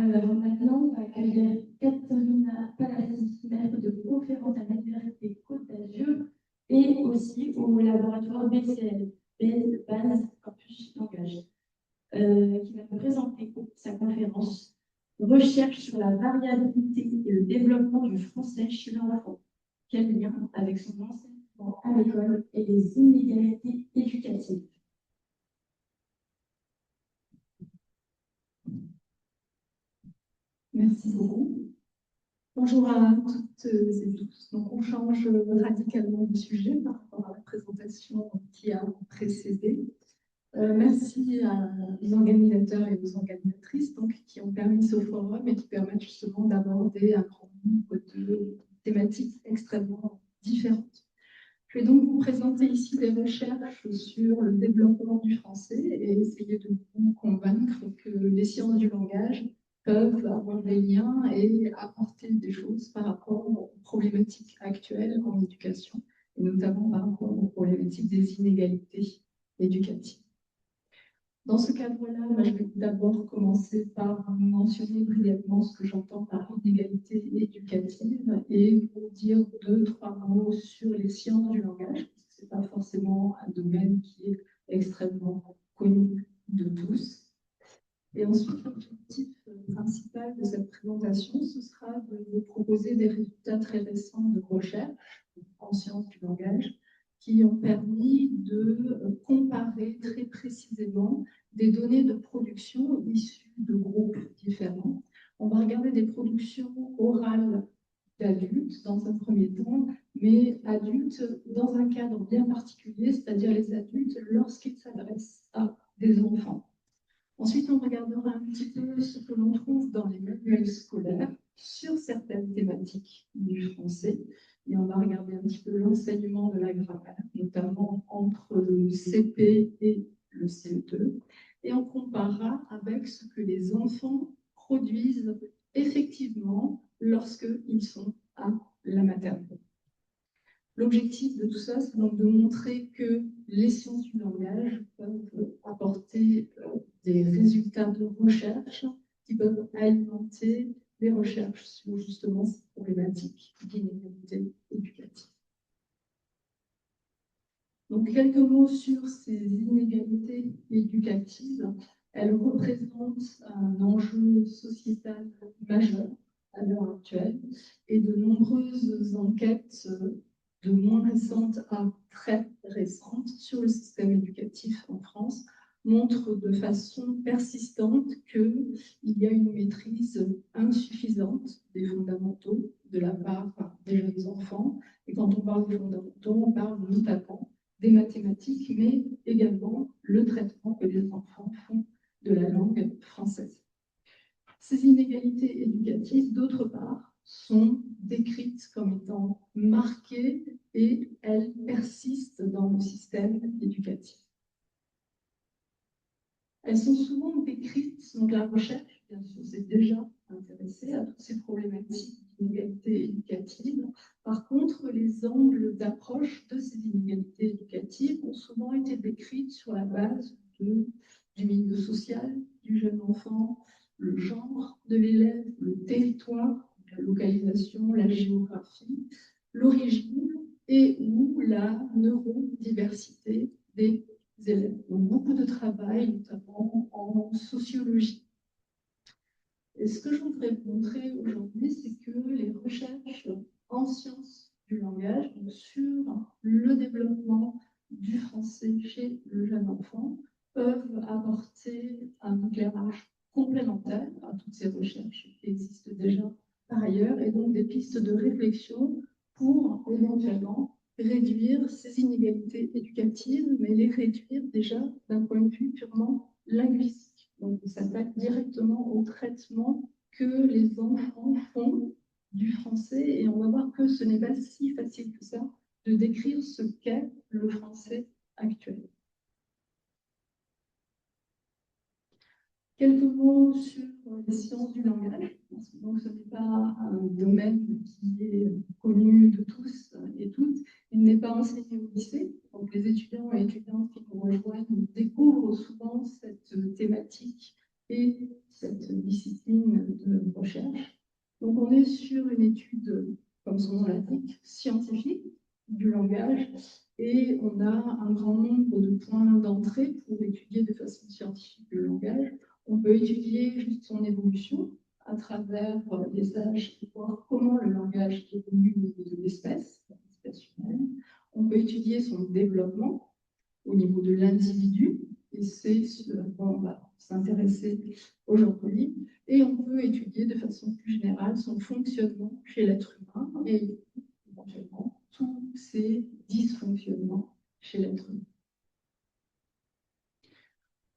Maintenant, on va accueillir Catherine Palassi, maître de conférence à l'Université Côte d'Azur et aussi au laboratoire BCL, Base Campus Langage, qui va nous présenter sa conférence Recherche sur la variabilité et le développement du français chez l'enfant. Quel lien avec son enseignement à l'école et les inégalités éducatives? Merci beaucoup. Bonjour à toutes et tous. Donc, on change radicalement de sujet par rapport à la présentation qui a précédé. Merci aux organisateurs et aux organisatrices qui ont permis ce forum et qui permettent justement d'aborder un grand nombre de thématiques extrêmement différentes. Je vais donc vous présenter ici des recherches sur le développement du français et essayer de vous convaincre que les sciences du langage peuvent avoir des liens et apporter des choses par rapport aux problématiques actuelles en éducation, et notamment par rapport aux problématiques des inégalités éducatives. Dans ce cadre-là, je vais d'abord commencer par mentionner brièvement ce que j'entends par inégalité éducative et vous dire 2-3 mots sur les sciences du langage, parce que ce n'est pas forcément un domaine qui est extrêmement connu de tous. Et ensuite, l'objectif principal de cette présentation, ce sera de vous proposer des résultats très récents de recherche en sciences du langage qui ont permis de comparer très précisément des données de production issues de groupes différents. On va regarder des productions orales d'adultes dans un premier temps, mais adultes dans un cadre bien particulier, c'est-à-dire les adultes lorsqu'ils s'adressent à des enfants. Ensuite, on regardera un petit peu ce que l'on trouve dans les manuels scolaires sur certaines thématiques du français. Et on va regarder un petit peu l'enseignement de la grammaire, notamment entre le CP et le CE2. Et on comparera avec ce que les enfants produisent effectivement lorsqu'ils sont à la maternelle. L'objectif de tout ça, c'est donc de montrer que les sciences du langage peuvent apporter des résultats de recherche qui peuvent alimenter les recherches sur justement ces problématiques d'inégalité éducative. Donc, quelques mots sur ces inégalités éducatives. Elles représentent un enjeu sociétal majeur à l'heure actuelle et de nombreuses enquêtes de moins récentes à très récentes sur le système éducatif en France montrent de façon persistante qu'il y a une maîtrise insuffisante des fondamentaux de la part des jeunes enfants. Et quand on parle des fondamentaux, on parle notamment des mathématiques, mais également le traitement que les enfants font de la langue française. Ces inégalités éducatives, d'autre part, sont décrites comme étant marquées et elles persistent dans le système éducatif. Elles sont souvent décrites, donc la recherche, bien sûr, s'est déjà intéressée à toutes ces problématiques d'inégalité éducative. Par contre, les angles d'approche de ces inégalités éducatives ont souvent été décrites sur la base du milieu social du jeune enfant, le genre de l'élève, le territoire, la localisation, la géographie, l'origine et ou la neurodiversité des élèves. Donc beaucoup de travail, notamment en sociologie. Et ce que je voudrais vous montrer aujourd'hui, c'est que les recherches en sciences du langage, donc sur le développement du français chez le jeune enfant, peuvent apporter un éclairage complémentaire à toutes ces recherches qui existent déjà par ailleurs, et donc des pistes de réflexion pour éventuellement réduire ces inégalités éducatives, mais les réduire déjà d'un point de vue purement linguistique. Donc, on s'attaque directement au traitement que les enfants font du français, et on va voir que ce n'est pas si facile que ça de décrire ce qu'est le français actuel. Quelques mots sur les sciences du langage. Donc, ce n'est pas un domaine qui est connu de tous et toutes. Il n'est pas enseigné au lycée. Donc, les étudiants et étudiantes qui nous rejoignent découvrent souvent cette thématique et et cette discipline de recherche. Donc, on est sur une étude, comme son nom l'indique, scientifique du langage, et on a un grand nombre de points d'entrée pour étudier de façon scientifique le langage. On peut étudier juste son évolution à travers les âges et voir comment le langage évolue au niveau de l'espèce humaine. On peut étudier son développement au niveau de l'individu, et c'est ce à quoi on va s'intéresser aujourd'hui. Et on peut étudier de façon plus générale son fonctionnement chez l'être humain et éventuellement tous ces dysfonctionnements chez l'être humain.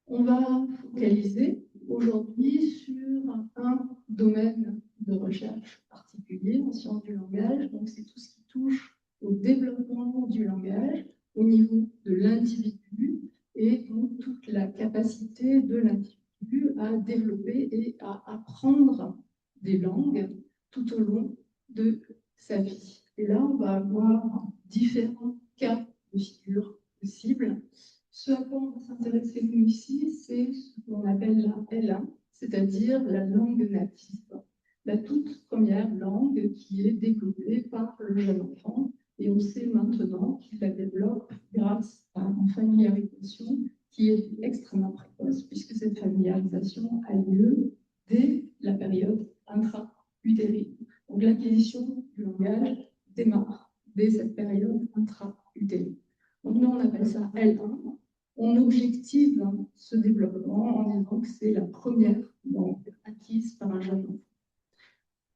On va focaliser aujourd'hui sur un domaine de recherche particulier en sciences du langage. Donc, c'est tout ce qui touche au développement du langage au niveau de l'individu et donc toute la capacité de l'individu à développer et à apprendre des langues tout au long de sa vie. Et là, on va avoir différents cas de figure possibles. Ce à quoi on va s'intéresser nous ici, c'est ce qu'on appelle la L1, c'est-à-dire la langue native, la toute première langue qui est développée par le jeune enfant, et on sait maintenant qu'il la développe grâce à une familiarisation qui est extrêmement précoce, puisque cette familiarisation a lieu dès la période intra-utérine. Donc l'acquisition du langage démarre dès cette période intra-utérine. Donc nous, on appelle ça L1. On objective ce développement en disant que c'est la première langue acquise par un jeune enfant.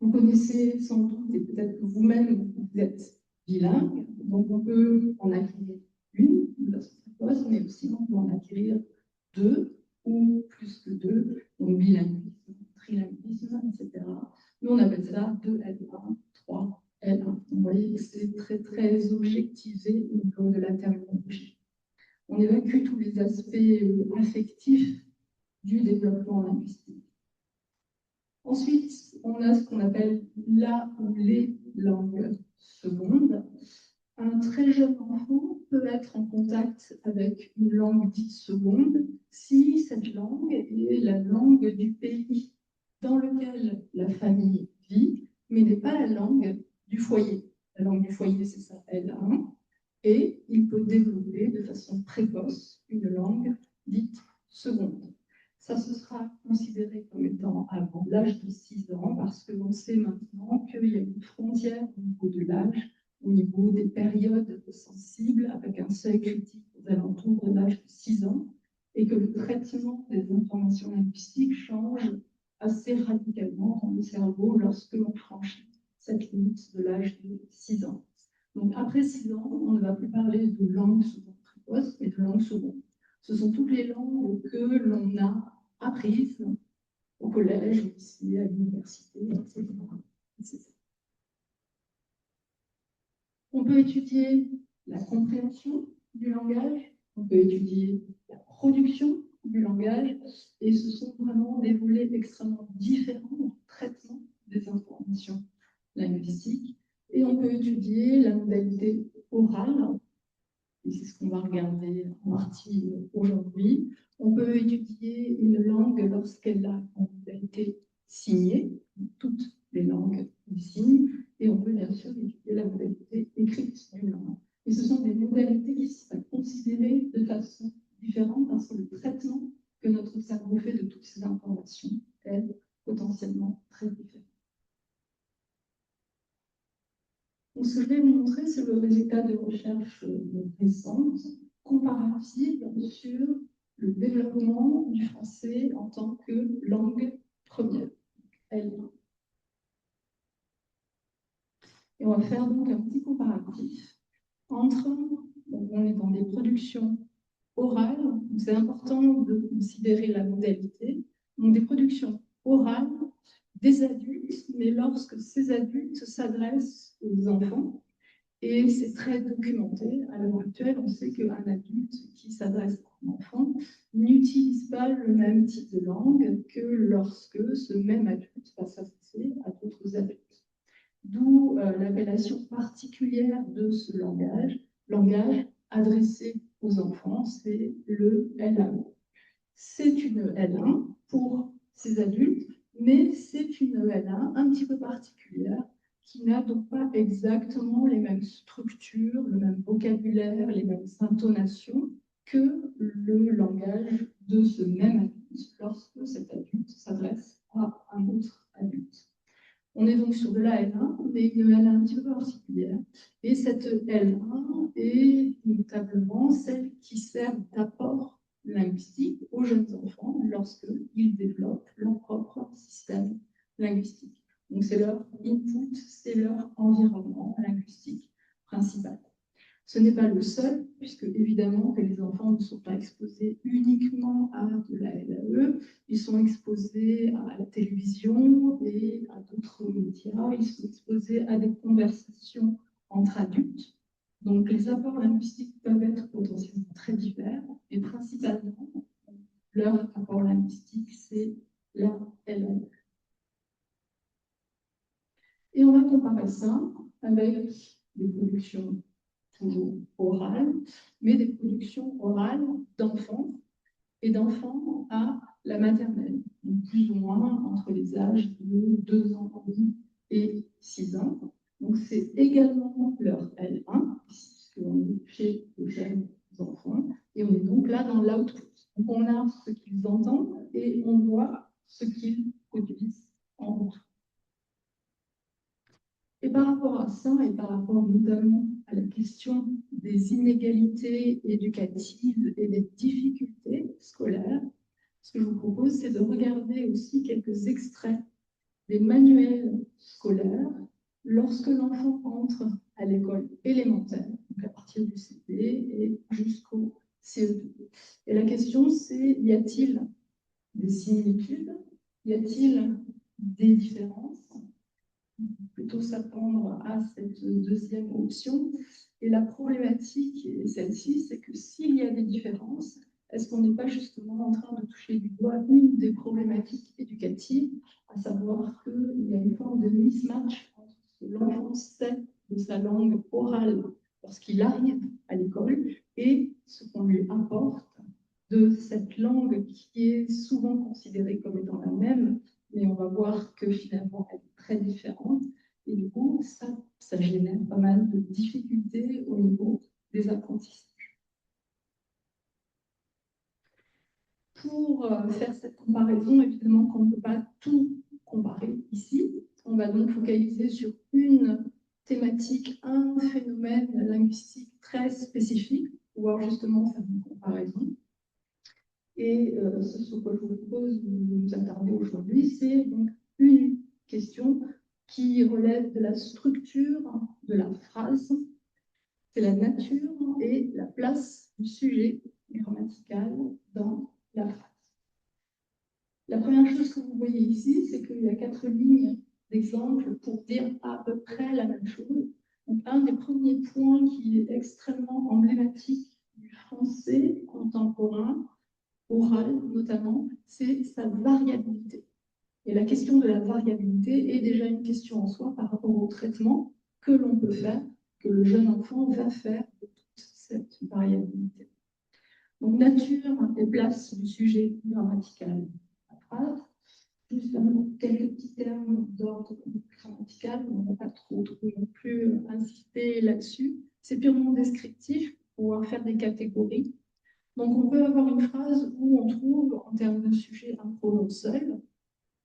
Vous connaissez sans doute, et peut-être que vous-même, vous êtes bilingue, donc on peut en acquérir une de façon précoce, mais aussi on peut en acquérir deux ou plus que deux, donc bilinguisme, trilinguisme, etc. Nous, on appelle ça 2L1, 3L1. Vous voyez que c'est très, très objectivé au niveau de la terminologie. On évacue tous les aspects affectifs du développement linguistique. Ensuite, on a ce qu'on appelle la ou les langues secondes. Un très jeune enfant peut être en contact avec une langue dite seconde si cette langue est la langue du pays dans lequel la famille vit, mais n'est pas la langue du foyer. La langue du foyer, c'est ça, L1. Et il peut développer de façon précoce une langue dite seconde. Ça, ce sera considéré comme étant avant l'âge de 6 ans, parce que l'on sait maintenant qu'il y a une frontière au niveau de l'âge, au niveau des périodes sensibles, avec un seuil critique aux alentours de l'âge de 6 ans, et que le traitement des informations linguistiques change assez radicalement dans le cerveau lorsque l'on franchit cette limite de l'âge de 6 ans. Donc, après 6 ans, on ne va plus parler de langue seconde précoce, mais de langue seconde. Ce sont toutes les langues que l'on a apprises au collège, au lycée, à l'université, etc. On peut étudier la compréhension du langage, on peut étudier la production du langage, et ce sont vraiment des volets extrêmement différents du traitement des informations linguistiques. Et on peut étudier la modalité orale, et c'est ce qu'on va regarder en partie aujourd'hui. On peut étudier une langue lorsqu'elle a en modalité signée, toutes les langues du signe, et on peut bien sûr étudier la modalité écrite d'une langue. Et ce sont des modalités qui sont considérées de façon différente parce que le traitement que notre cerveau fait de toutes ces informations est potentiellement très différent. Donc, ce que je vais vous montrer, c'est le résultat de recherches récentes, comparatives sur le développement du français en tant que langue première, L1. Et on va faire donc un petit comparatif entre, donc on est dans des productions orales, c'est important de considérer la modalité, donc des productions orales des adultes, mais lorsque ces adultes s'adressent aux enfants, et c'est très documenté. À l'heure actuelle, on sait qu'un adulte qui s'adresse à un enfant n'utilise pas le même type de langue que lorsque ce même adulte va s'adresser à d'autres adultes. D'où l'appellation particulière de ce langage adressé aux enfants, c'est le L1. C'est une L1 pour ces adultes, mais c'est une ELA un petit peu particulière qui n'a donc pas exactement les mêmes structures, le même vocabulaire, les mêmes intonations que le langage de ce même adulte lorsque cet adulte s'adresse à un autre adulte. On est donc sur de la L1, mais une L1 un petit peu particulière. Et cette L1 est notablement celle qui sert d'apport linguistique aux jeunes enfants lorsqu'ils développent leur propre système linguistique. Donc c'est leur input, c'est leur environnement linguistique principal. Ce n'est pas le seul, puisque évidemment que les enfants ne sont pas exposés uniquement à de la LAE, ils sont exposés à la télévision et à d'autres médias, ils sont exposés à des conversations entre adultes. Donc les apports linguistiques peuvent être potentiellement très divers, et principalement, leur apport linguistique, c'est la LAE. Et on va comparer ça avec des productions toujours orales, mais des productions orales d'enfants et d'enfants à la maternelle, donc plus ou moins entre les âges de 2 ans et 6 ans. Donc c'est également leur L1, puisqu'on est chez les jeunes enfants, et on est donc là dans l'output. Donc on a ce qu'ils entendent et on voit ce qu'ils produisent en retour. Et par rapport à ça, et par rapport notamment à la question des inégalités éducatives et des difficultés scolaires, ce que je vous propose, c'est de regarder aussi quelques extraits des manuels scolaires lorsque l'enfant entre à l'école élémentaire, donc à partir du CP et jusqu'au CE2. Et la question, c'est, y a-t-il des similitudes? Y a-t-il des différences? Plutôt s'attendre à cette deuxième option. Et la problématique est celle-ci, c'est que s'il y a des différences, est-ce qu'on n'est pas justement en train de toucher du doigt une des problématiques éducatives, à savoir qu'il y a une forme de mismatch entre ce que l'enfant sait de sa langue orale lorsqu'il arrive à l'école et ce qu'on lui apporte de cette langue qui est souvent considérée comme étant la même, mais on va voir que finalement elle est très différente. Et du coup, ça génère pas mal de difficultés au niveau des apprentissages. Pour faire cette comparaison, évidemment qu'on ne peut pas tout comparer ici. On va donc focaliser sur une thématique, un phénomène linguistique très spécifique, pour pouvoir justement faire une comparaison. Et ce sur quoi je vous propose de nous attarder aujourd'hui, c'est donc une question qui relève de la structure de la phrase, c'est la nature et la place du sujet grammatical dans la phrase. La première chose que vous voyez ici, c'est qu'il y a 4 lignes d'exemple pour dire à peu près la même chose. Donc, un des premiers points qui est extrêmement emblématique du français contemporain, oral notamment, c'est sa variabilité. Et la question de la variabilité est déjà une question en soi par rapport au traitement que l'on peut faire, que le jeune enfant va faire de toute cette variabilité. Donc, nature et place du sujet grammatical à la phrase. Juste quelques petits termes d'ordre grammatical, on ne va pas trop non plus insister là-dessus. C'est purement descriptif pour pouvoir faire des catégories. Donc, on peut avoir une phrase où on trouve, en termes de sujet, un pronom seul.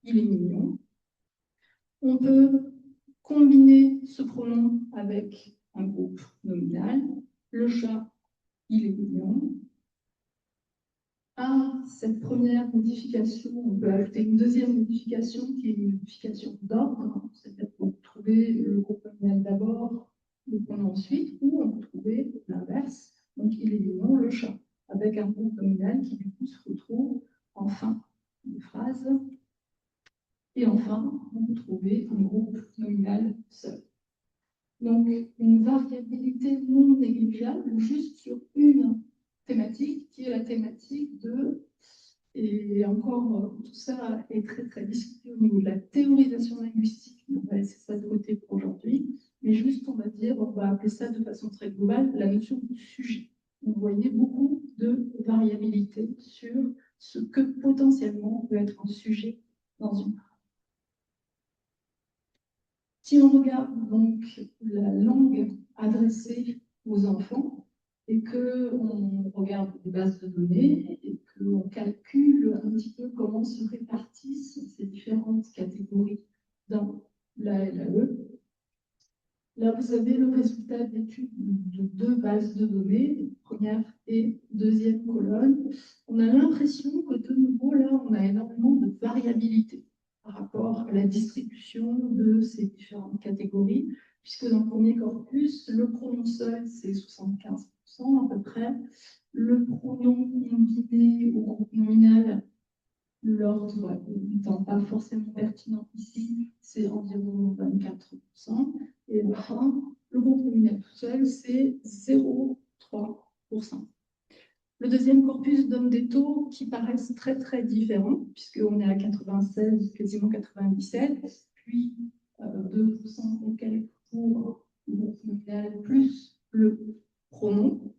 Il est mignon. On peut combiner ce pronom avec un groupe nominal. Le chat, il est mignon. À cette première modification, on peut ajouter une deuxième modification qui est une modification d'ordre. C'est-à-dire qu'on peut trouver le groupe nominal d'abord, le pronom ensuite, ou on peut trouver l'inverse. Donc, il est mignon, le chat, avec un groupe nominal qui, du coup, se retrouve en fin de phrase. Et enfin, on peut trouver un groupe nominal seul. Donc, une variabilité non négligeable juste sur une thématique qui est la thématique de... Et encore, tout ça est très, très discuté au niveau de la théorisation linguistique. On va laisser ça de côté pour aujourd'hui. Mais juste, on va dire, on va appeler ça de façon très globale, la notion de sujet. Vous voyez beaucoup de variabilité sur ce que potentiellement peut être un sujet dans une phrase. Si on regarde donc la langue adressée aux enfants et qu'on regarde les bases de données et qu'on calcule un petit peu comment se répartissent ces différentes catégories dans la LAE, là, vous avez le résultat d'études de deux bases de données, première et deuxième colonne. On a l'impression que de nouveau, là, on a énormément de variabilité par rapport à la distribution de ces différentes catégories, puisque dans le premier corpus, le pronom seul, c'est 75% à peu près. Le pronom combiné au groupe nominal, l'ordre n'étant pas forcément pertinent ici, c'est environ 24%. Et enfin, le groupe nominal tout seul, c'est 0,3%. Le deuxième corpus donne des taux qui paraissent très très différents, puisqu'on est à 96, quasiment 97, puis 2% et quelques pour le groupe nominal plus le pronom.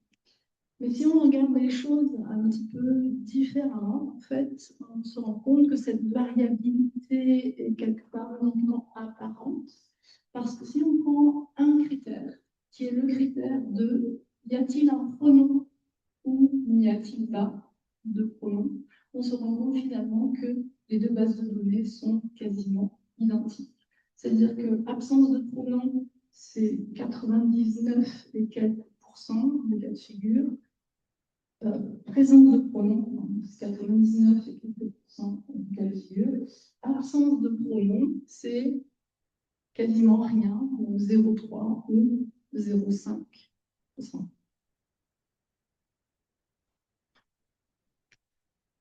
Mais si on regarde les choses un petit peu différemment, en fait, on se rend compte que cette variabilité est quelque part uniquement apparente, parce que si on prend un critère, qui est le critère de y a-t-il un pronom ou n'y a-t-il pas de pronom, on se rend compte finalement que les deux bases de données sont quasiment identiques. C'est-à-dire que absence de pronom, c'est 99 et quelques pourcents de cas de figure. Présence de pronom, 99 et quelques pourcents de cas de figure. Absence de pronom, c'est quasiment rien, ou 0,3 ou 0,5%.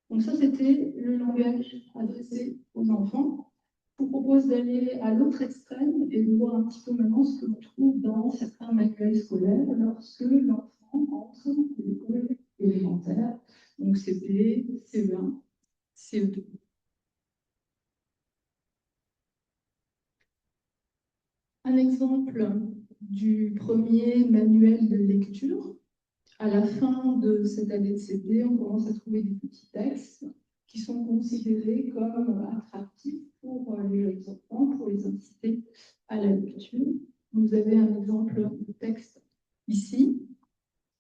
Donc ça, c'était le langage adressé aux enfants. Je vous propose d'aller à l'autre extrême et de voir un petit peu maintenant ce que l'on trouve dans certains manuels scolaires lorsque l'enfant entre dans l'école élémentaire, donc CP, CE1, CE2. Un exemple du premier manuel de lecture. À la fin de cette année de CP, on commence à trouver des petits textes qui sont considérés comme attractifs pour les enfants, pour les inciter à la lecture. Vous avez un exemple de texte ici.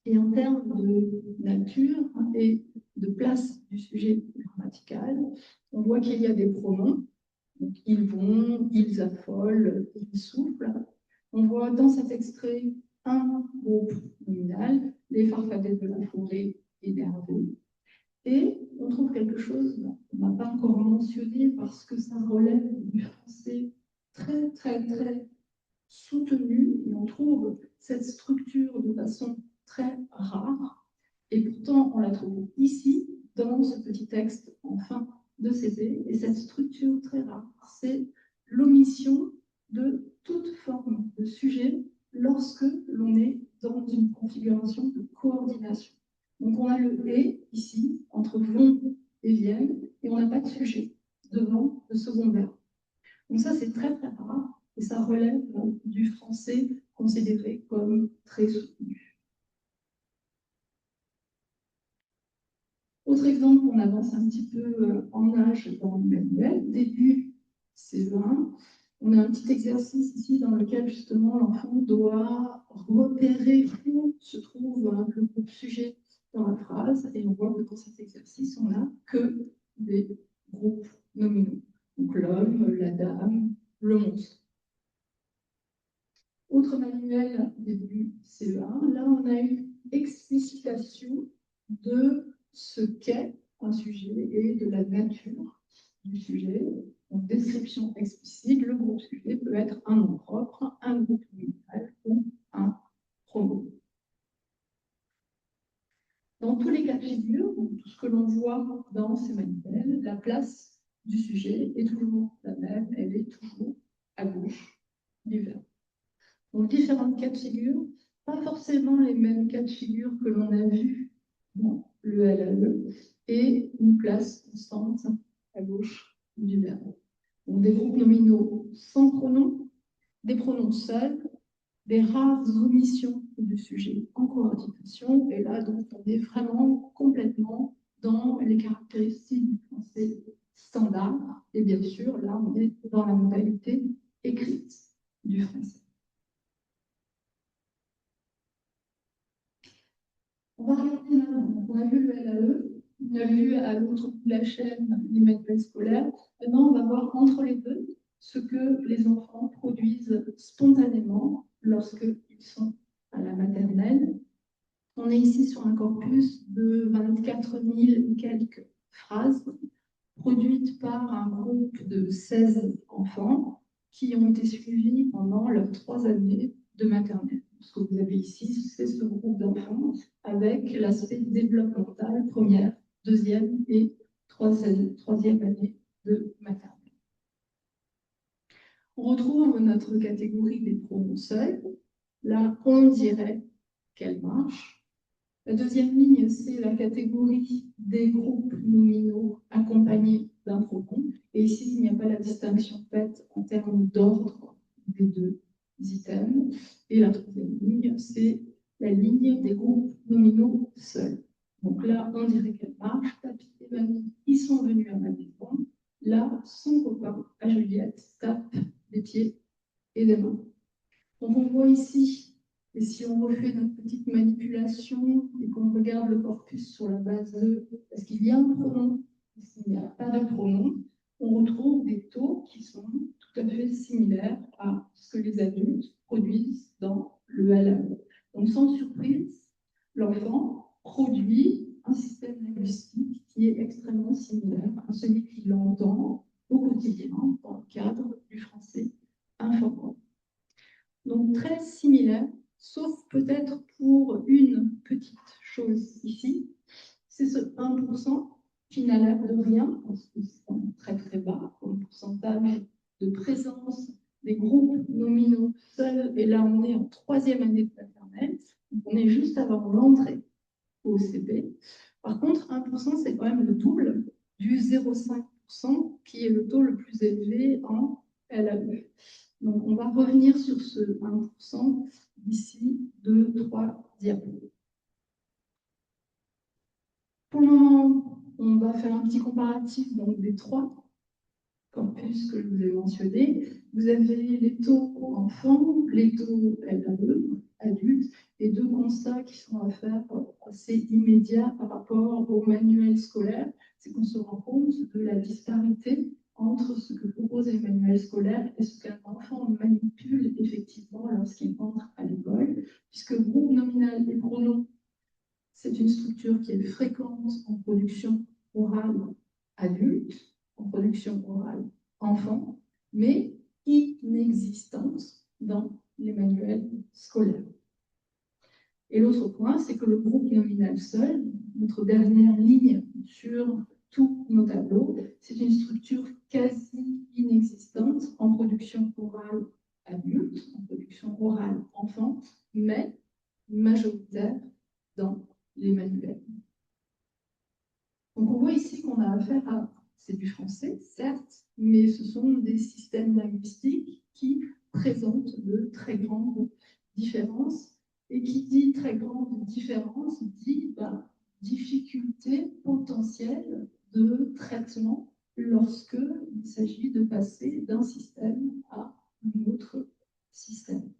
Et en termes de nature et de place du sujet grammatical, on voit qu'il y a des pronoms. Donc, ils vont, ils affolent, ils soufflent. On voit dans cet extrait un groupe nominal, les farfadets de la forêt énervés. Et on trouve quelque chose qu'on n'a pas encore mentionné parce que ça relève du français très, très, très soutenu. Et on trouve cette structure de façon très rare. Et pourtant, on la trouve ici, dans ce petit texte en fin de CP. Et cette structure très rare, c'est l'omission de toute forme de sujet lorsque l'on est dans une configuration de coordination. Donc on a le « et » ici, entre « vont » et « viennent », et on n'a pas de sujet devant le second verbe. Donc ça, c'est très très rare, et ça relève du français considéré comme très soutenu. Autre exemple, on avance un petit peu en âge dans le manuel, début CE1. On a un petit exercice ici dans lequel justement l'enfant doit repérer où se trouve le groupe sujet dans la phrase, et on voit que dans cet exercice, on n'a que des groupes nominaux. Donc l'homme, la dame, le monstre. Autre manuel début CE1, là on a une explicitation de ce qu'est un sujet et de la nature du sujet. Donc description explicite, le groupe sujet peut être un nom propre, un groupe nominal ou un pronom. Dans tous les cas de figure, tout ce que l'on voit dans ces manuels, la place du sujet est toujours la même, elle est toujours à gauche du verbe. Donc, différents cas de figure, pas forcément les mêmes cas de figure que l'on a vus dans le LAE, et une place constante à gauche du verbe. Donc, des groupes nominaux sans pronom, des pronoms seuls, des rares omissions du sujet en coordination, et là, donc, on est vraiment complètement dans les caractéristiques du français standard. Et bien sûr, là, on est dans la modalité écrite du français. On va regarder là, on a vu le LAE, on a vu à l'autre bout de la chaîne les manuels scolaires. Maintenant, on va voir entre les deux ce que les enfants produisent spontanément lorsqu'ils sont à la maternelle. On est ici sur un corpus de 24 000 et quelques phrases produites par un groupe de 16 enfants qui ont été suivis pendant leurs 3 années de maternelle. Ce que vous avez ici, c'est ce groupe d'enfants avec l'aspect développemental, première, deuxième et troisième année de maternelle. On retrouve notre catégorie des pronoms seuls. Là, on dirait qu'elle marche. La deuxième ligne, c'est la catégorie des groupes nominaux accompagnés d'un pronom. Et ici, il n'y a pas la distinction faite en termes d'ordre des deux items. Et la troisième ligne, c'est la ligne des groupes nominaux seuls. Donc là, on dirait qu'elle marche. Papy et mamie, ils sont venus à ma maison. Là, son copain, à Juliette, tape des pieds et des mains. Donc on voit ici, et si on refait notre petite manipulation et qu'on regarde le corpus sur la base de est-ce qu'il y a un pronom, s'il n'y a pas de pronom, on retrouve des taux qui sont tout à fait similaires à ce que les adultes produisent dans le LAE. Donc sans surprise, l'enfant produit un système linguistique qui est extrêmement similaire à celui qu'il entend au quotidien dans le cadre du français informel. Donc très similaire, sauf peut-être pour une petite chose ici, c'est ce 1% qui n'a l'air de rien, parce que c'est très très bas comme pourcentage de présence des groupes nominaux seuls, et là on est en 3e année de maternelle, donc on est juste avant l'entrée au CP. Par contre, 1% c'est quand même le double du 0,5% qui est le taux le plus élevé en LAE. Donc, on va revenir sur ce 1% d'ici 2-3 diapos. Pour le moment, on va faire un petit comparatif donc, des 3 campus que je vous ai mentionnés. Vous avez les taux enfants, les taux LAE, adultes, et 2 constats qui sont à faire assez immédiats par rapport au manuel scolaire. C'est qu'on se rend compte de la disparité entre ce que propose les manuels scolaires et ce qu'un enfant manipule effectivement lorsqu'il entre à l'école, puisque groupe nominal et pronom, c'est une structure qui est fréquente en production orale adulte, en production orale enfant, mais inexistante dans les manuels scolaires. Et l'autre point, c'est que le groupe nominal seul, notre dernière ligne sur tous nos tableaux, c'est une structure quasi inexistante en production orale adulte, en production orale enfant, mais majoritaire dans les manuels. Donc on voit ici qu'on a affaire à, c'est du français, certes, mais ce sont des systèmes linguistiques qui présentent de très grandes différences. Et qui dit très grande différence dit difficulté potentielle de traitement lorsque il s'agit de passer d'un système à un autre système.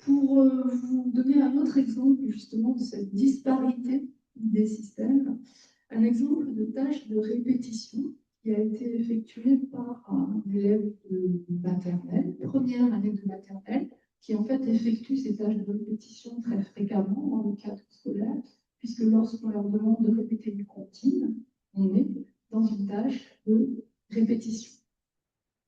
Pour vous donner un autre exemple justement de cette disparité des systèmes, un exemple de tâche de répétition qui a été effectuée par un élève de maternelle, première année de maternelle, qui en fait effectue ces tâches de répétition très fréquemment dans le cadre scolaire, puisque lorsqu'on leur demande de répéter une comptine, on est dans une tâche de répétition.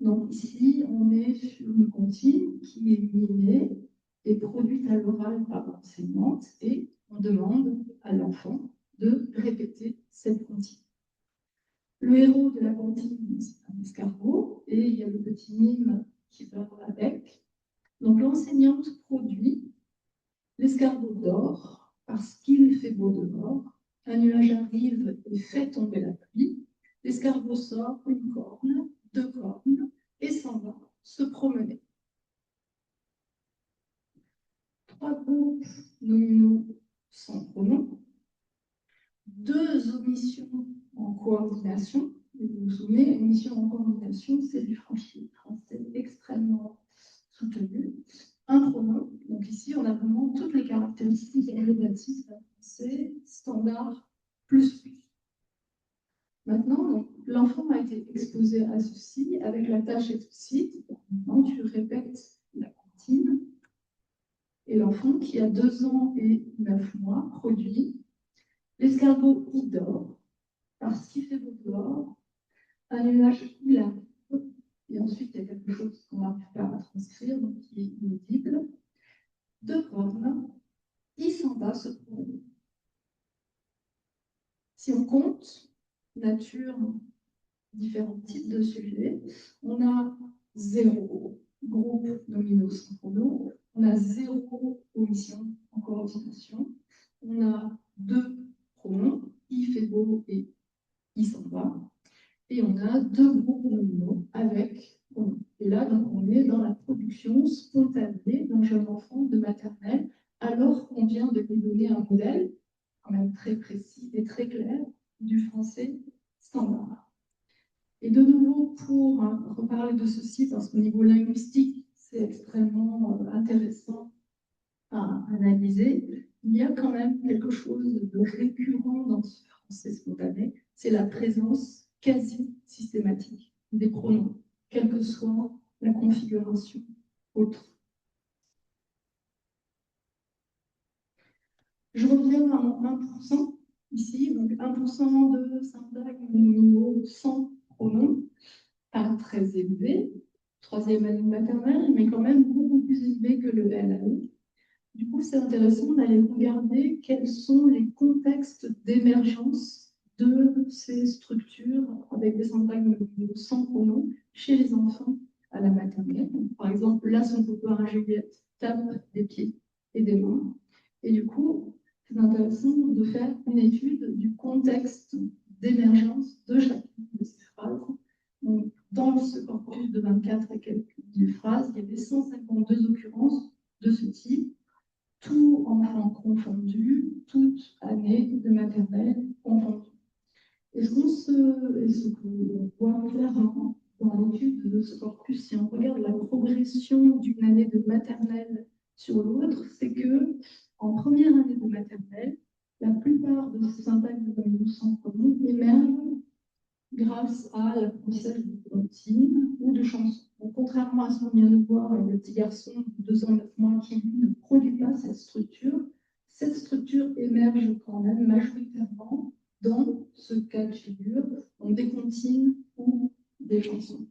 Donc ici, on est sur une comptine qui est mimée et produite à l'oral par l'enseignante, et on demande à l'enfant de répéter cette comptine. Le héros de la comptine, c'est un escargot, et il y a le petit mime qui va avec. Donc l'enseignante produit l'escargot dort parce qu'il fait beau dehors, un nuage arrive et fait tomber la pluie, l'escargot sort une corne, 2 cornes, et s'en va se promener. 3 groupes nominaux sans pronom, 2 omissions en coordination. Vous vous souvenez, omission en coordination, c'est du français extrêmement soutenu. Un pronom, donc ici on a vraiment toutes les caractéristiques emblématiques d'un français standard plus. Maintenant, l'enfant a été exposé à ceci avec la tâche explicite. Maintenant, tu répètes la comptine. Et l'enfant qui a 2 ans et 9 mois produit l'escargot il dort parce qu'il fait beau dehors, un nuage il arrive. Et ensuite, il y a quelque chose qu'on n'arrive pas à transcrire, donc qui est inaudible. 2 cornes, il s'en va se promener. Si on compte nature, différents types de sujets, on a 0 groupe nominaux sans pronom, on a 0 omission en coordination, on a 2 pronoms, il fait beau et il s'en va, et on a 2 groupes nominaux avec pronom. Et là, donc, on est dans la production spontanée d'un jeune enfant de maternelle, alors qu'on vient de lui donner un modèle, quand même très précis et très clair, du français standard. Et de nouveau, pour reparler de ceci, parce qu'au niveau linguistique, c'est extrêmement intéressant à analyser, il y a quand même quelque chose de récurrent dans ce français spontané, c'est la présence quasi systématique des pronoms, quelle que soit la configuration autre. Je reviens à mon 1% ici, donc 1% de syntagme nominaux sans pronoms, pas très élevé, 3e année maternelle, mais quand même beaucoup plus élevé que le LAE. Du coup, c'est intéressant d'aller regarder quels sont les contextes d'émergence de ces structures avec des syntagmes sans pronom chez les enfants à la maternelle. Par exemple, là, son copain Juliette tape des pieds et des mains. Et du coup, c'est intéressant de faire une étude du contexte d'émergence de chacune de ces phrases. Donc, dans ce corpus de 24 et quelques mille phrases, il y avait 152 occurrences de ce type, tout enfant confondu, toute année de maternelle confondue. Et ce qu'on voit clairement dans l'étude de ce corpus, si on regarde la progression d'une année de maternelle sur l'autre, c'est que en première année de maternelle, la plupart de ces syntagmes de sans pronom émergent grâce à l'apprentissage de comptines ou de chansons. Donc, contrairement à ce qu'on vient de voir avec le petit garçon de 2 ans, 9 mois qui ne produit pas cette structure émerge quand même majoritairement dans ce cas de figure, donc des comptines ou des chansons.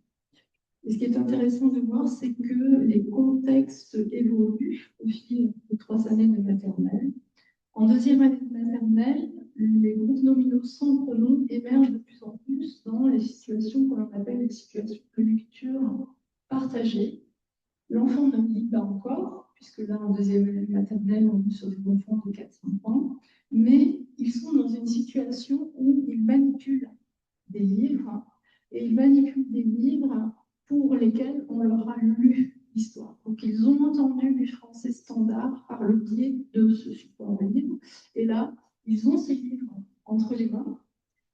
Et ce qui est intéressant de voir, c'est que les contextes évoluent au fil des 3 années de maternelle. En 2e année de maternelle, les groupes nominaux sans pronom émergent de plus en plus dans les situations que l'on appelle les situations de lecture partagée. L'enfant ne lit pas encore, puisque là, en 2e année de maternelle, on est sur des enfants de 4-5 ans, mais ils sont dans une situation où ils manipulent des livres, et ils manipulent des livres pour lesquels on leur a lu l'histoire. Donc, ils ont entendu du français standard par le biais de ce support de livre. Et là, ils ont ces livres entre les mains.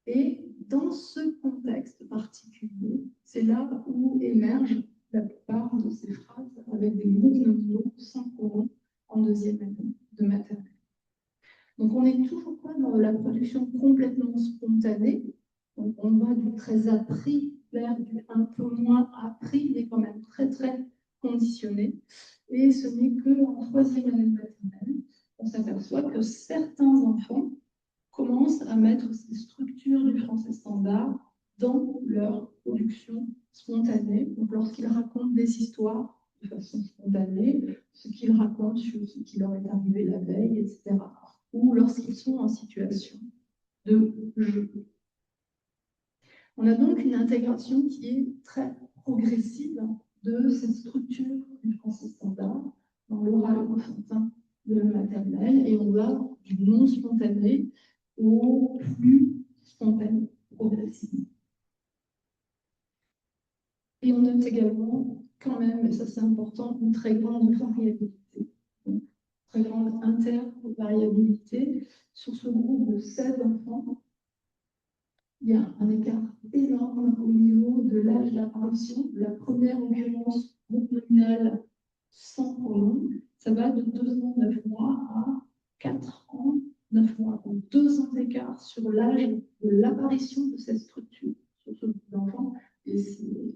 Et dans ce contexte particulier, c'est là où émergent la plupart de ces phrases avec des groupes nominaux sans pronom en 2e année de maternelle. Donc, on n'est toujours pas dans la production complètement spontanée. Donc, on va du très appris vers du un peu moins appris, mais quand même très, très conditionné. Et ce n'est qu'en 3e année de maternelle, on s'aperçoit que certains enfants commencent à mettre ces structures du français standard dans leur production spontanée. Donc, lorsqu'ils racontent des histoires de façon spontanée, ce qu'ils racontent sur ce qui leur est arrivé la veille, etc. Ou lorsqu'ils sont en situation de jeu. On a donc une intégration qui est très progressive de cette structure du français standard dans l'oral enfantin de la maternelle, et on va du non spontané au plus spontané progressivement. Et on note également, quand même, et ça c'est important, une très grande variabilité. Donc, très grande intervariabilité. Sur ce groupe de 16 enfants, il y a un écart énorme au niveau de l'âge d'apparition. La première occurrence, groupe nominal sans pronom, ça va de 2 ans, 9 mois à 4 ans, 9 mois. Donc 2 ans d'écart sur l'âge de l'apparition de cette structure sur ce groupe d'enfants. Et c'est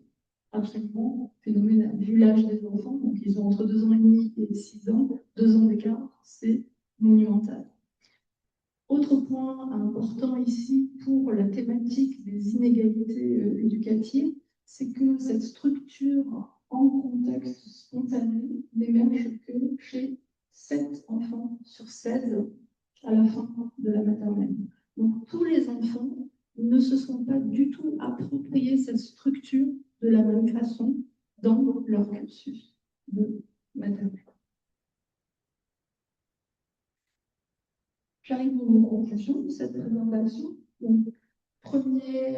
absolument phénoménal. Vu l'âge des enfants, donc ils ont entre 2 ans et demi et 6 ans, 2 ans d'écart, c'est monumental. Autre point important ici pour la thématique des inégalités éducatives, c'est que cette structure en contexte spontané n'émerge que chez 7 enfants sur 16 à la fin de la maternelle. Donc tous les enfants ne se sont pas du tout appropriés cette structure de la même façon dans leur cursus de maternelle. J'arrive aux conclusions de cette présentation. Donc, premier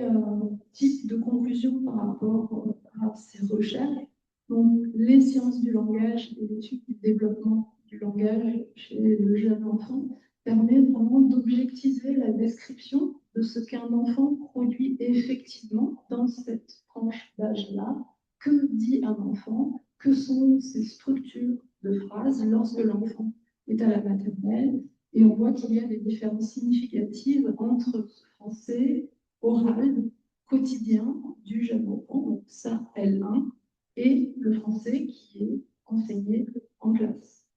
type de conclusion par rapport à ces recherches, donc les sciences du langage et l'étude du développement du langage chez le jeune enfant permet vraiment d'objectiver la description de ce qu'un enfant produit effectivement dans cette tranche d'âge-là. Que dit un enfant? Que sont ces structures de phrases lorsque l'enfant est à la maternelle? Et on voit qu'il y a des différences significatives entre le français oral quotidien du jeune enfant, donc ça L1, et le français qui est enseigné en classe.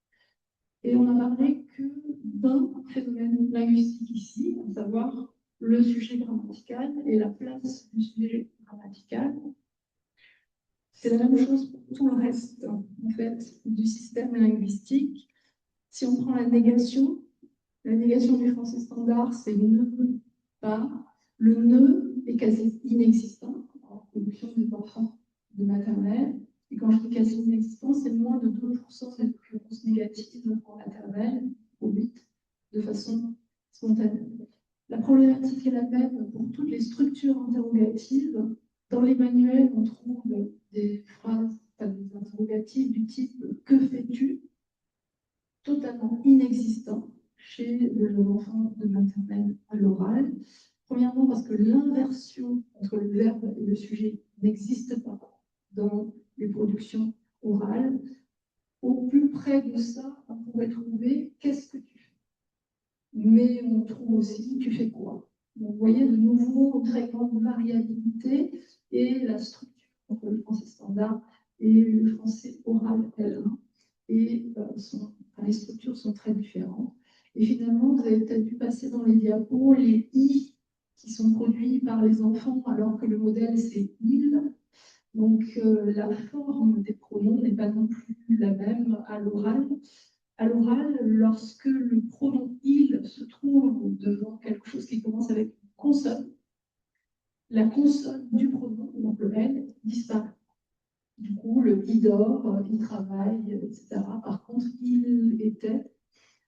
Et on n'a parlé que d'un phénomène linguistique ici, à savoir le sujet grammatical et la place du sujet grammatical. C'est la même chose pour tout le reste, en fait, du système linguistique. Si on prend la négation du français standard, c'est ne pas. Le ne est quasi inexistant en production des enfants de maternelle. Et quand je dis quasi inexistant, c'est moins de 2% des occurrences négatives en maternelle au 8 de façon spontanée. La problématique est la même pour toutes les structures interrogatives. Dans les manuels, on trouve des phrases, des interrogatives du type « que fais-tu ?» totalement inexistant chez le jeune enfant de maternelle à l'oral. Premièrement, parce que l'inversion entre le verbe et le sujet n'existe pas dans les productions orales. Au plus près de ça, on pourrait trouver « qu'est-ce que tu fais ?» Mais on trouve aussi « tu fais quoi ?» Donc, vous voyez de nouveau une très grande variabilité et la structure entre le français standard et le français oral L1 et les structures sont très différentes. Et finalement, vous avez peut-être dû passer dans les diapos les « i » qui sont produits par les enfants alors que le modèle c'est « il ». Donc la forme des pronoms n'est pas non plus la même à l'oral. À l'oral, lorsque le pronom « il » se trouve devant quelque chose qui commence avec une consonne, la consonne du pronom, donc le « L », disparaît. Du coup, le « il dort »,« il travaille », etc. Par contre, « il était ».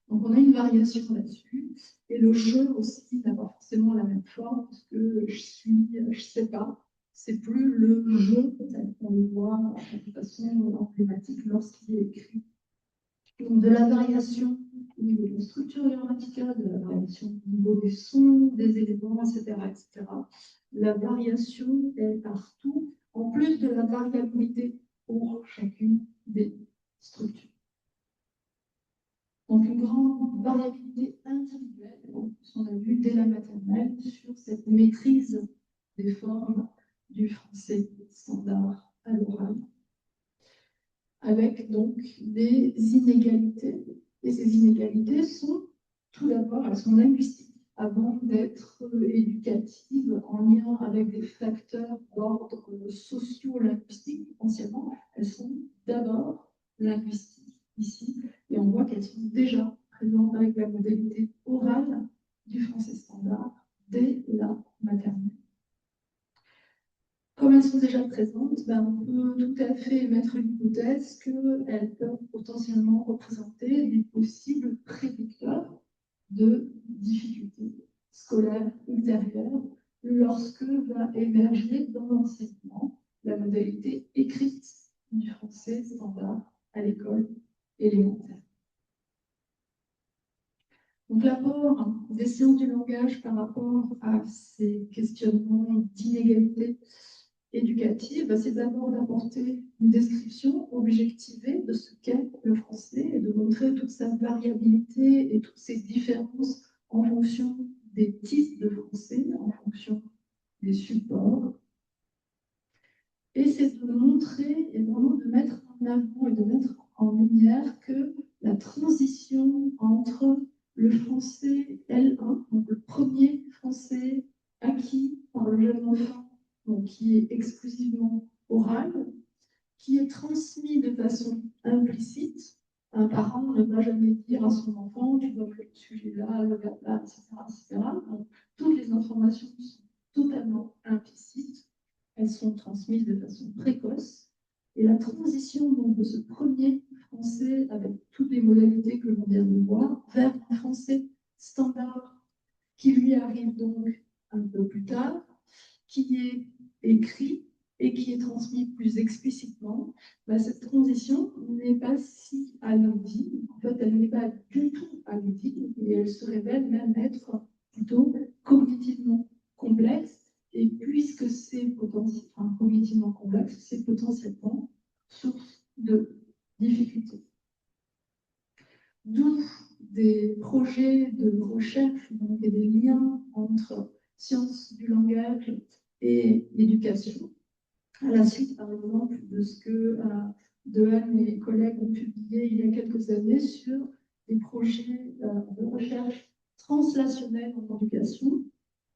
Donc, on a une variation là-dessus. Et le « je » aussi n'a pas forcément la même forme, parce que je suis, je sais pas. C'est plus le « je » tel qu'on le voit de façon emblématique lorsqu'il est écrit. Donc, de la variation au niveau de la structure grammaticale, de la variation au niveau des sons, des éléments, etc., etc. La variation est partout, en plus de la variabilité pour chacune des structures. Donc, une grande variabilité individuelle, on a vu dès la maternelle, sur cette maîtrise des formes du français standard à l'oral, avec donc des inégalités. Et ces inégalités sont, tout d'abord, elles sont linguistiques, avant d'être éducatives en lien avec des facteurs d'ordre socio-linguistique, potentiellement, elles sont d'abord linguistiques ici, et on voit qu'elles sont déjà présentes avec la modalité orale du français standard dès la maternelle. Comme elles sont déjà présentes, on peut tout à fait émettre l'hypothèse qu'elles peuvent potentiellement représenter des possibles prédicteurs de difficultés scolaires ultérieures lorsque va émerger dans l'enseignement la modalité écrite du français standard à l'école élémentaire. Donc l'apport des sciences du langage par rapport à ces questionnements d'inégalité éducative, c'est d'abord d'apporter une description objectivée de ce qu'est le français et de montrer toute sa variabilité et toutes ses différences en fonction des types de français, en fonction des supports. Et c'est de montrer et vraiment de mettre en avant et de mettre en lumière que la transition entre le français L1, donc le premier français acquis par le jeune enfant, donc qui est exclusivement oral, qui est transmis de façon implicite. Un parent ne va jamais dire à son enfant, tu dois faire le sujet là, le verbe là, etc., etc. Donc, toutes les informations sont totalement implicites. Elles sont transmises de façon précoce. Et la transition donc, de ce premier français, avec toutes les modalités que l'on vient de voir, vers un français standard qui lui arrive donc un peu plus tard, qui est écrit et qui est transmis plus explicitement, cette transition n'est pas si anodine. En fait, elle n'est pas du tout anodine et elle se révèle même être plutôt cognitivement complexe. Et puisque c'est cognitivement complexe, c'est potentiellement source de difficultés. D'où des projets de recherche donc, et des liens entre sciences du langage et l'éducation. À la suite, par exemple, de ce que Dehaene et mes collègues ont publié il y a quelques années sur des projets de recherche translationnelle en éducation.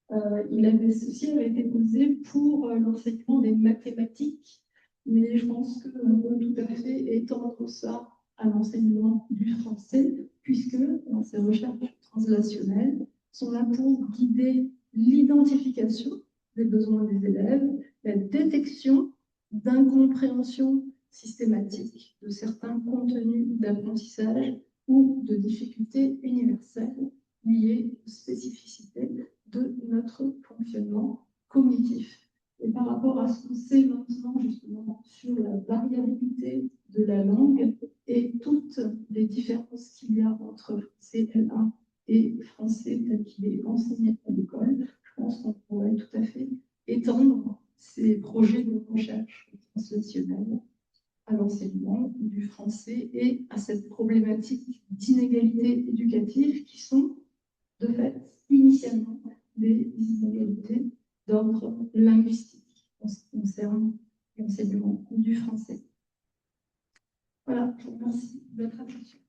Ceci avait été posé pour l'enseignement des mathématiques, mais je pense qu'on peut tout à fait étendre ça à l'enseignement du français, puisque dans ces recherches translationnelles sont là pour guider l'identification des besoins des élèves, la détection d'incompréhension systématique de certains contenus d'apprentissage ou de difficultés universelles liées aux spécificités de notre fonctionnement cognitif. Et par rapport à ce qu'on sait maintenant justement sur la variabilité de la langue et toutes les différences qu'il y a entre français L1 et français tel qu'il est enseigné à l'école, je pense qu'on pourrait tout à fait étendre ces projets de recherche translationnelle à l'enseignement du français et à cette problématique d'inégalité éducative qui sont de fait initialement des inégalités d'ordre linguistique en ce qui concerne l'enseignement du français. Voilà, je vous remercie de votre attention.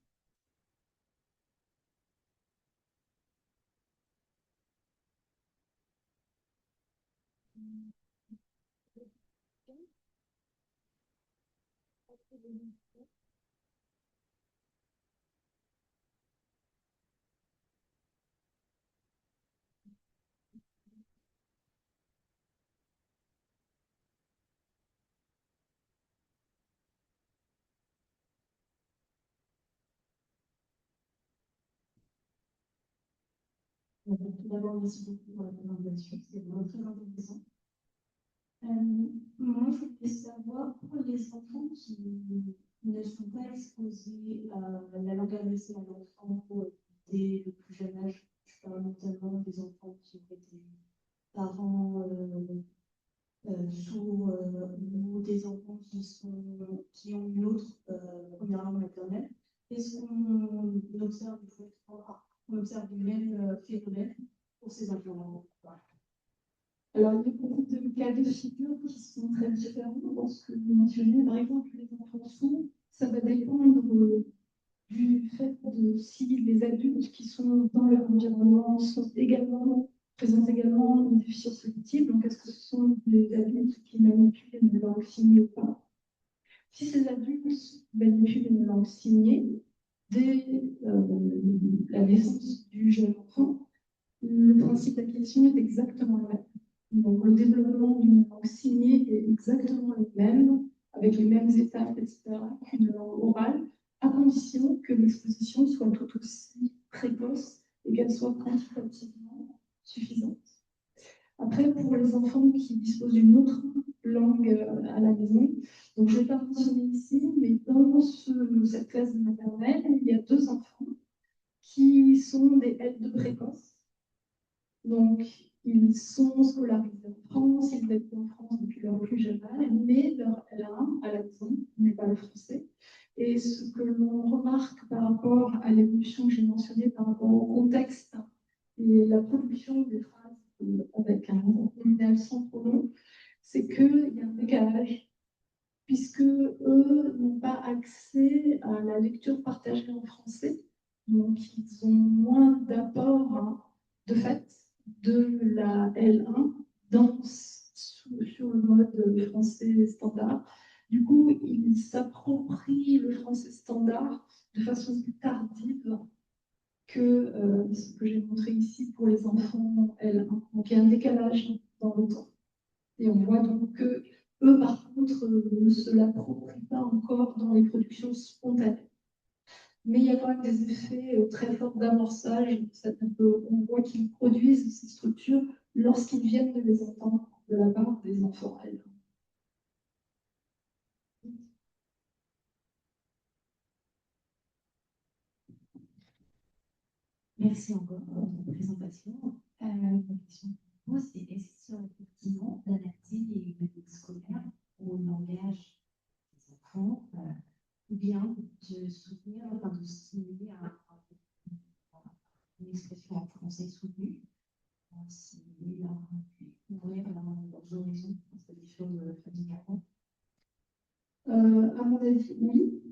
Tout d'abord, merci beaucoup pour la présentation, c'était vraiment très intéressant. Moi, je voulais savoir pour les enfants qui ne sont pas exposés à la langue adressée à l'enfant dès le plus jeune âge. Je parle notamment des enfants qui ont été parents sourds ou des enfants qui ont une autre première langue maternelle. Est-ce qu'on observe, le même phénomène pour ces enfants-là? Alors, il y a beaucoup de cas de figure qui sont très différents dans ce que vous mentionnez. Par exemple, les enfants sourds, ça va dépendre du fait de si les adultes qui sont dans leur environnement présentent également une déficience cognitive. Donc, est-ce que ce sont des adultes qui manipulent une langue signée ou pas? Si ces adultes manipulent une langue signée, dès la naissance du jeune enfant, le principe d'acquisition est exactement le même. Donc, le développement d'une langue signée est exactement le même, avec les mêmes étapes, etc., qu'une langue orale, à condition que l'exposition soit tout aussi précoce et qu'elle soit quantitativement suffisante. Après, pour les enfants qui disposent d'une autre langue à la maison, donc je ne vais pas mentionner ici, mais dans cette classe de maternelle, il y a 2 enfants qui sont des L2 précoces. Donc, ils sont scolarisés en France, ils vivent en France depuis leur plus jeune âge, mais leur L1 à la maison n'est pas le français. Et ce que l'on remarque par rapport à l'évolution que j'ai mentionnée, par rapport au contexte et la production des phrases avec un nominal sans pronom, c'est qu'il y a un décalage, puisque eux n'ont pas accès à la lecture partagée en français, donc ils ont moins d'apport de fait de la L1 sur le mode français standard. Du coup, ils s'approprient le français standard de façon plus tardive que ce que j'ai montré ici pour les enfants L1. Donc il y a un décalage dans le temps. Et on voit donc que eux, par contre, ne se l'approprient pas encore dans les productions spontanées. Mais il y a quand même des effets très forts d'amorçage. On voit qu'ils produisent ces structures lorsqu'ils viennent de les entendre de la part des enfants L1. Merci encore pour votre présentation. Ma question pour vous, c'est est-ce qu'il serait pertinent d'adapter les méthodes scolaires au langage des enfants ou bien de soutenir, enfin de stimuler une expression en français soutenue, ouvrir leurs horizons, c'est des choses différentes? À mon avis, oui.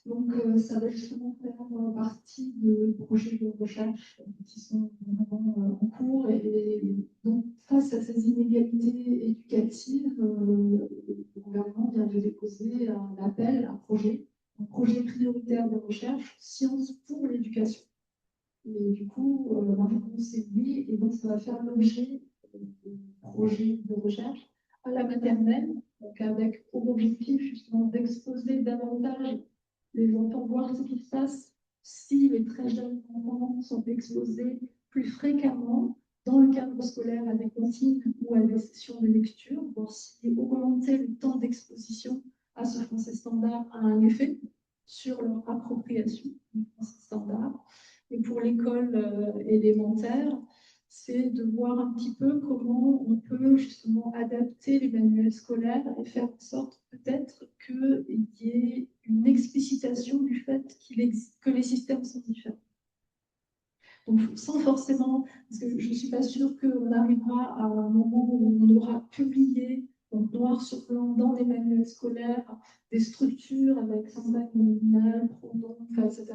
Donc, ça va justement faire partie de projets de recherche qui sont vraiment en cours. Et donc, face à ces inégalités éducatives, le gouvernement vient de déposer un appel, un projet prioritaire de recherche, sciences pour l'éducation. Et du coup, ma réponse est oui. Et donc, ça va faire l'objet de projets de recherche à la maternelle, donc avec pour objectif justement d'exposer davantage les enfants, voir ce qui se passe si les très jeunes enfants sont exposés plus fréquemment dans le cadre scolaire à des consignes ou à des sessions de lecture, voir si augmenter le temps d'exposition à ce français standard a un effet sur leur appropriation du français standard. Et pour l'école élémentaire, c'est de voir un petit peu comment on peut justement adapter les manuels scolaires et faire en sorte peut-être qu'il y ait une explicitation du fait que les systèmes sont différents. Donc, sans forcément, parce que je ne suis pas sûre qu'on arrivera à un moment où on aura publié, donc noir sur blanc, dans des manuels scolaires, des structures avec syntaxe nominale, pronom, etc.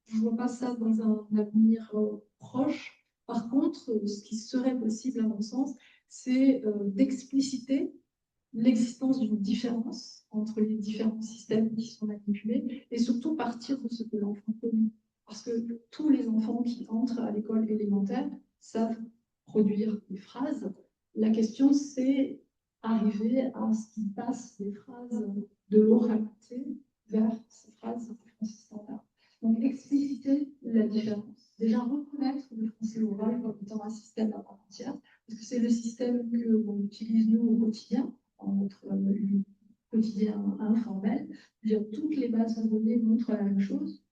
Je ne vois pas ça dans un avenir proche. Par contre, ce qui serait possible, à mon sens, c'est d'expliciter l'existence d'une différence entre les différents systèmes qui sont manipulés et surtout partir de ce que l'enfant connaît. Parce que tous les enfants qui entrent à l'école élémentaire savent produire des phrases. La question, c'est arriver à ce qu'ils passent des phrases de l'oralité vers ces phrases de français standard. Donc, expliciter la différence. Déjà, reconnaître le français oral comme étant un système à part entière, parce que c'est le système que l'on utilise nous au quotidien, dans notre quotidien informel. Toutes les bases de données montrent la même chose.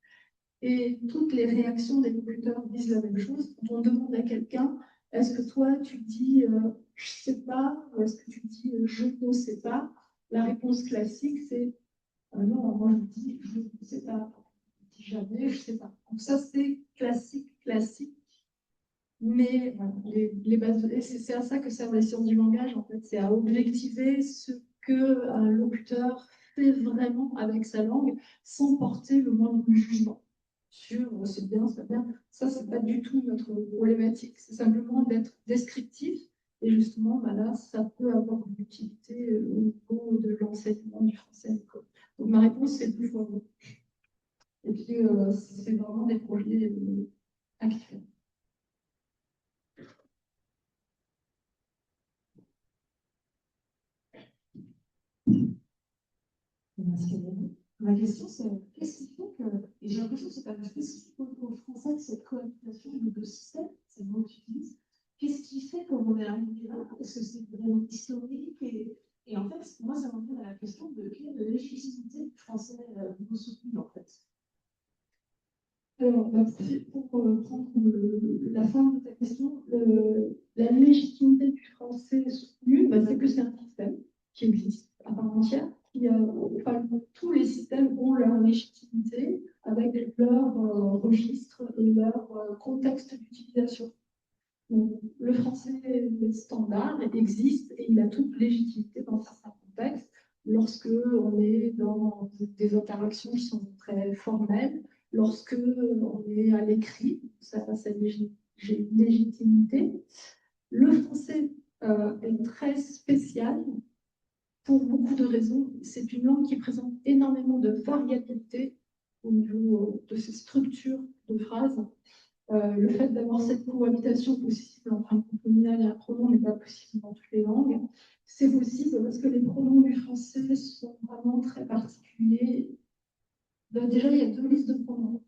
Et toutes les réactions des locuteurs disent la même chose. Quand on demande à quelqu'un, est-ce que toi tu dis je sais pas, ou est-ce que tu dis je ne sais pas, la réponse classique c'est non, moi je dis je ne sais pas, je dis jamais je sais pas. Donc ça c'est classique. Mais voilà, les bases de données, c'est à ça que servent les sciences du langage, en fait, c'est à objectiver ce qu'un locuteur fait vraiment avec sa langue sans porter le moindre jugement sur c'est bien, c'est pas bien. Ça, c'est pas du tout notre problématique. C'est simplement d'être descriptif. Et justement, bah là, ça peut avoir une utilité au niveau de l'enseignement du français à l'école. Donc, ma réponse, c'est 2 fois oui. Et puis, c'est vraiment des projets actuels. Merci. Ma question, c'est qu'est-ce qui fait que, et j'ai l'impression que c'est pas spécifique au français, cette cohabitation de deux systèmes, c'est le mot que tu utilises, qu'est-ce qui fait qu'on est arrivé là? Est-ce que c'est vraiment historique? Et en fait, moi, ça m'amène à la question de quelle légitimité du français vous soutenu, en fait. Alors, pour prendre la fin de ta question, la légitimité du français soutenu, c'est que c'est un système qui existe à part entière. Enfin, tous les systèmes ont leur légitimité avec leur registre et leur contexte d'utilisation. Donc, le français standard existe et il a toute légitimité dans certains contextes lorsque on est dans des interactions qui sont très formelles, lorsque on est à l'écrit, ça a sa légitimité. Le français est très spécial pour beaucoup de raisons. C'est une langue qui présente énormément de variabilité au niveau de ses structures de phrases. Le fait d'avoir cette cohabitation possible entre un pronominal et un pronom n'est pas possible dans toutes les langues. C'est possible parce que les pronoms du français sont vraiment très particuliers. Déjà, il y a deux listes de pronoms.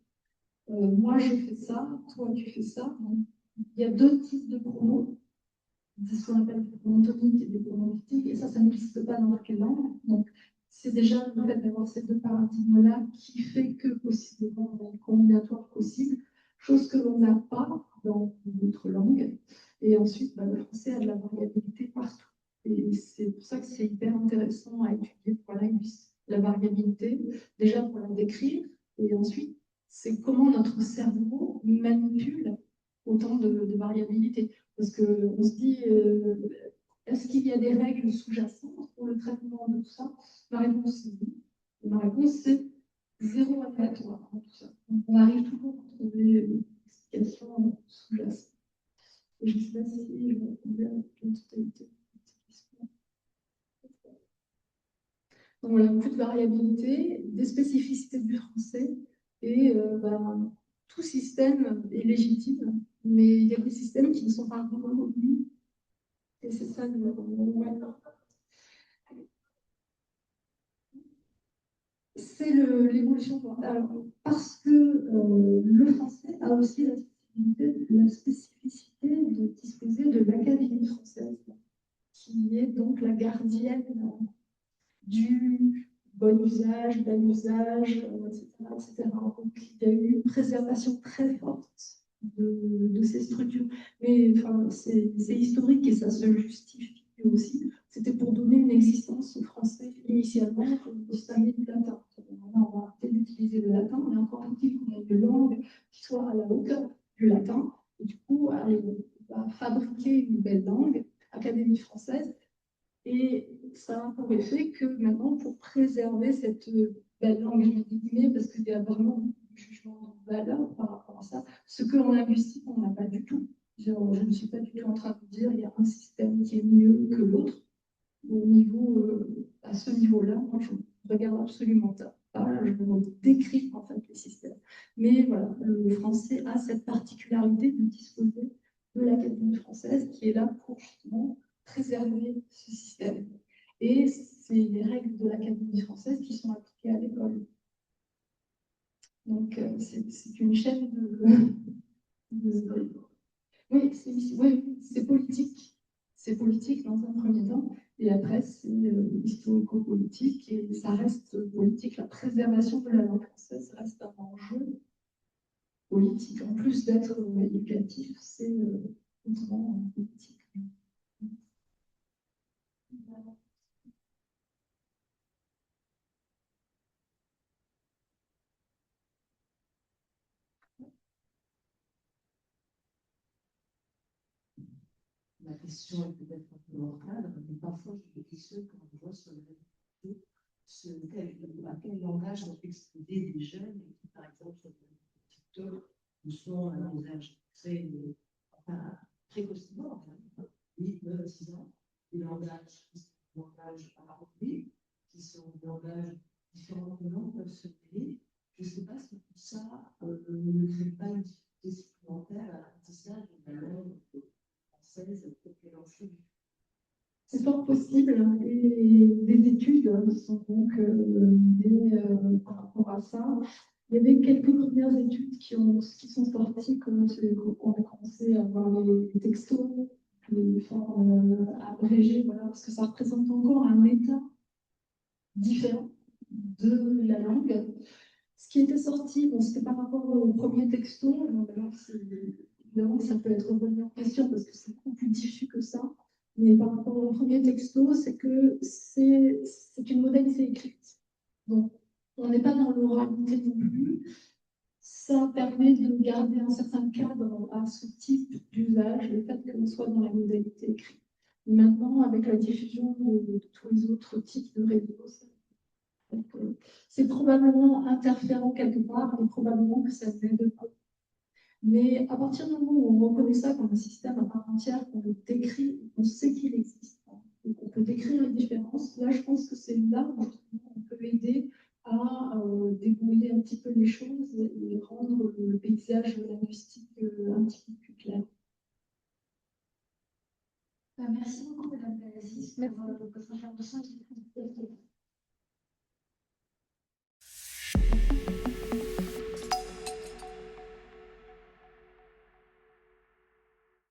Moi, je fais ça, toi, tu fais ça. Donc, il y a deux types de pronoms. C'est ce qu'on appelle des pronoms toniques et des pronoms dictiques, et ça n'existe pas dans toutes les langues. Donc, c'est déjà le fait d'avoir ces deux paradigmes-là qui fait que possiblement on a une combinatoire possible, chose que l'on n'a pas dans d'autres langues. Et ensuite, le français a de la variabilité partout. Et c'est pour ça que c'est hyper intéressant à étudier pour la linguistique. La variabilité, déjà pour la décrire, et ensuite, c'est comment notre cerveau manipule autant de variabilité. Parce qu'on se dit, est-ce qu'il y a des règles sous-jacentes pour le traitement de tout ça? Ma réponse est oui. Et ma réponse, c'est zéro aléatoire dans tout ça. Donc, on arrive toujours à trouver une explication sous-jacente. Et je ne sais pas si je vais répondre à la totalité de cette question. Donc voilà, beaucoup de variabilité, des spécificités du français, et tout système est légitime, mais il y a des systèmes qui ne sont pas reconnus. Et c'est ça le c'est l'évolution. Alors, parce que le français a aussi la spécificité de disposer de l'Académie française, qui est donc la gardienne du bon usage, bel usage, etc., etc. Donc, il y a eu une préservation très forte de ces structures. Mais enfin, c'est historique et ça se justifie aussi. C'était pour donner une existence au français initialement pour distinguer du latin. Maintenant, on va arrêter d'utiliser le latin, mais encore faut-il qu'on ait une langue qui soit à la hauteur du latin. Et du coup, on va fabriquer une belle langue, Académie française. Et ça a pour effet que maintenant, pour préserver cette belle langue, je mets des guillemets parce qu'il y a vraiment un jugement de valeur par rapport à ça, ce qu'en linguistique, on n'a pas du tout. Je ne suis pas du tout en train de dire qu'il y a un système qui est mieux que l'autre. À ce niveau-là, moi, je regarde absolument pas, je décris en fait les systèmes. Mais voilà, le français a cette particularité de disposer de l'Académie française qui est là pour justement préserver ce système. Et c'est les règles de l'Académie française qui sont appliquées à l'école. Donc, c'est une chaîne Oui, c'est politique. C'est politique dans un premier temps, et après, c'est historico-politique, et ça reste politique. La préservation de la langue française reste un enjeu politique. En plus d'être éducatif, c'est hautement politique. La question est peut-être un peu hors cadre, mais parfois je me questionne quand on voit sur les réseaux à quel langage sont exposés des jeunes qui, par exemple, sur TikTok, nous sont à un usage précocement, 8, 9, 6 ans, des langages appropriés, qui sont des langages différents de langues peuvent se mêler. Je ne sais pas si tout ça ne crée pas une difficulté supplémentaire à l'apprentissage de la langue française pour qu'elle en soit. C'est fort possible, et des études sont donc menées par rapport à ça. Il y avait quelques premières études qui sont sorties quand on a commencé à avoir les textos, les formes abrégées, voilà, parce que ça représente encore un état différent de la langue. Ce qui était sorti, bon, c'était par rapport au premier texto. Alors, évidemment, ça peut être remis en question parce que c'est beaucoup plus diffus que ça. Mais par rapport au premier texto, c'est que c'est une modalité écrite. Donc, on n'est pas dans l'oralité non plus. Ça permet de garder un certain cadre à ce type d'usage, le fait qu'on soit dans la modalité écrite. Maintenant, avec la diffusion de tous les autres types de réseaux, c'est probablement interférent quelque part, mais probablement que ça n'aide pas. Mais à partir du moment où on reconnaît ça comme un système à part entière, qu'on le décrit, on sait qu'il existe, et qu'on peut décrire les différences, là, je pense que c'est là où on peut aider à débrouiller un petit peu les choses et rendre le paysage linguistique un petit peu plus clair. Merci beaucoup, Madame Pelazis, pour votre intervention.